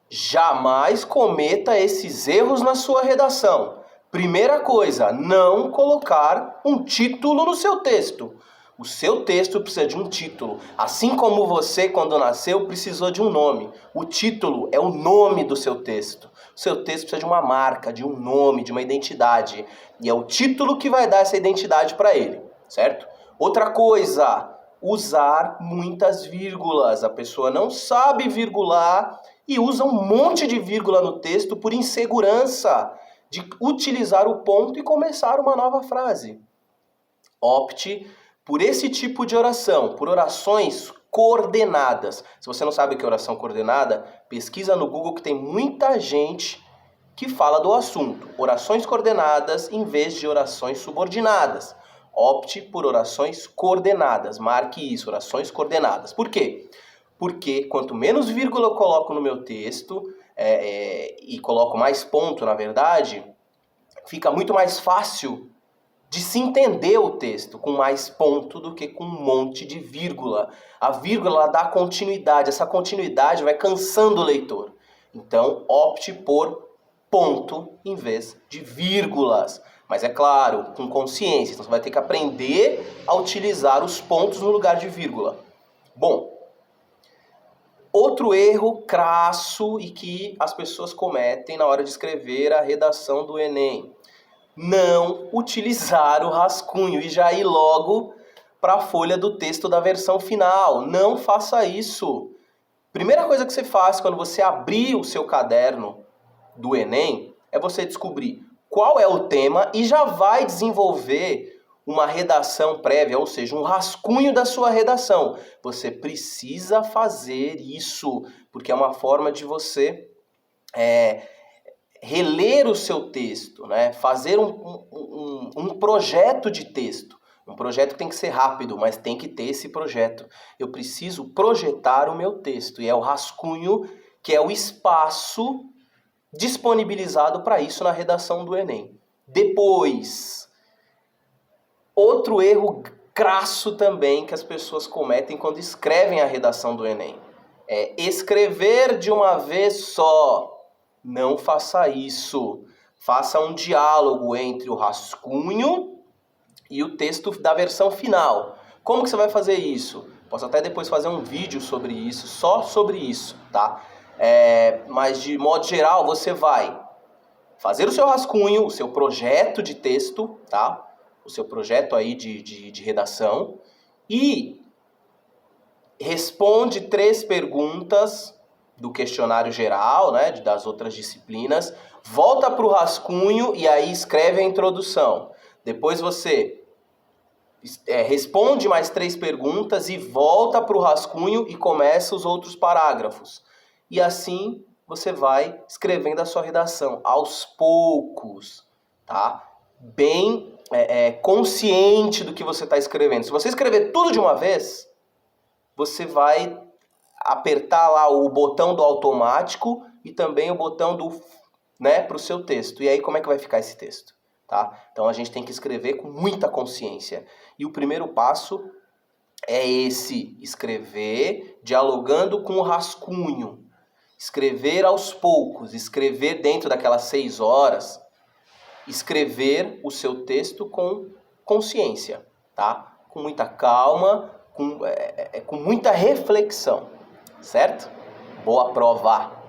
Jamais cometa esses erros na sua redação. Primeira coisa, não colocar um título no seu texto. O seu texto precisa de um título. Assim como você, quando nasceu, precisou de um nome. O título é o nome do seu texto. O seu texto precisa de uma marca, de um nome, de uma identidade. E é o título que vai dar essa identidade para ele, certo? Outra coisa, usar muitas vírgulas. A pessoa não sabe virgular e usa um monte de vírgula no texto por insegurança de utilizar o ponto e começar uma nova frase. Opte por esse tipo de oração, por orações coordenadas. Se você não sabe o que é oração coordenada, pesquisa no Google que tem muita gente que fala do assunto. Orações coordenadas em vez de orações subordinadas. Opte por orações coordenadas. Marque isso, orações coordenadas. Por quê? Porque quanto menos vírgula eu coloco no meu texto, e coloco mais ponto, na verdade, fica muito mais fácil de se entender o texto com mais ponto do que com um monte de vírgula. A vírgula ela dá continuidade, essa continuidade vai cansando o leitor. Então, opte por ponto em vez de vírgulas. Mas é claro, com consciência, então você vai ter que aprender a utilizar os pontos no lugar de vírgula. Bom, outro erro crasso e que as pessoas cometem na hora de escrever a redação do Enem: não utilizar o rascunho e já ir logo para a folha do texto da versão final. Não faça isso. Primeira coisa que você faz quando você abrir o seu caderno do Enem é você descobrir qual é o tema e já vai desenvolver uma redação prévia, ou seja, um rascunho da sua redação. Você precisa fazer isso, porque é uma forma de você reler o seu texto, né? Fazer um projeto de texto. Um projeto que tem que ser rápido, mas tem que ter esse projeto. Eu preciso projetar o meu texto, e é o rascunho que é o espaço disponibilizado para isso na redação do Enem. Depois, outro erro crasso também que as pessoas cometem quando escrevem a redação do Enem é escrever de uma vez só. Não faça isso. Faça um diálogo entre o rascunho e o texto da versão final. Como que você vai fazer isso? Posso até depois fazer um vídeo sobre isso, só sobre isso, tá? Mas de modo geral, você vai fazer o seu rascunho, o seu projeto de texto, tá? O seu projeto aí de redação e responde 3 perguntas do questionário geral, né, das outras disciplinas, volta para o rascunho e aí escreve a introdução. Depois você responde mais 3 perguntas e volta para o rascunho e começa os outros parágrafos. E assim você vai escrevendo a sua redação aos poucos, tá? Bem consciente do que você está escrevendo. Se você escrever tudo de uma vez, você vai apertar lá o botão do automático e também o botão do, né, para o seu texto. E aí como é que vai ficar esse texto? Tá? Então a gente tem que escrever com muita consciência. E o primeiro passo é esse: escrever dialogando com o rascunho. Escrever aos poucos, escrever dentro daquelas 6 horas, escrever o seu texto com consciência, tá? Com muita calma, com muita reflexão. Certo? Boa prova!